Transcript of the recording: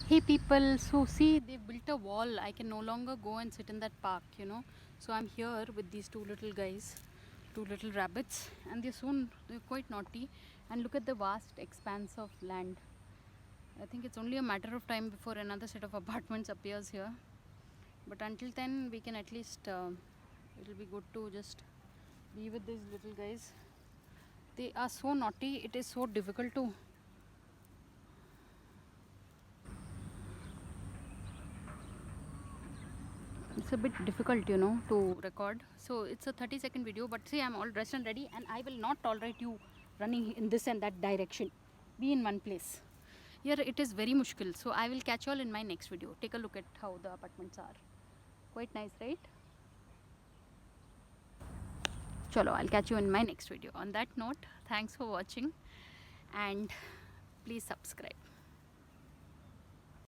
Hey people, so see they built a wall. I can no longer go and sit in that park, you know. So I'm here with these two little guys, two little rabbits, and they're quite naughty. And look at the vast expanse of land. I think it's only a matter of time before another set of apartments appears here. But until then, we can at least it'll be good to just be with these little guys. They are so naughty. It is so difficult to it's a bit difficult, you know, to record. So it's a 30-second video, but see, I'm all dressed and ready, and I will not tolerate you running in this and that direction. Be in one place. Here it is very mushkil. So I will catch you all in my next video. Take a look at how the apartments are. Quite nice, right? Chalo, I'll catch you in my next video. On that note, thanks for watching, and please subscribe.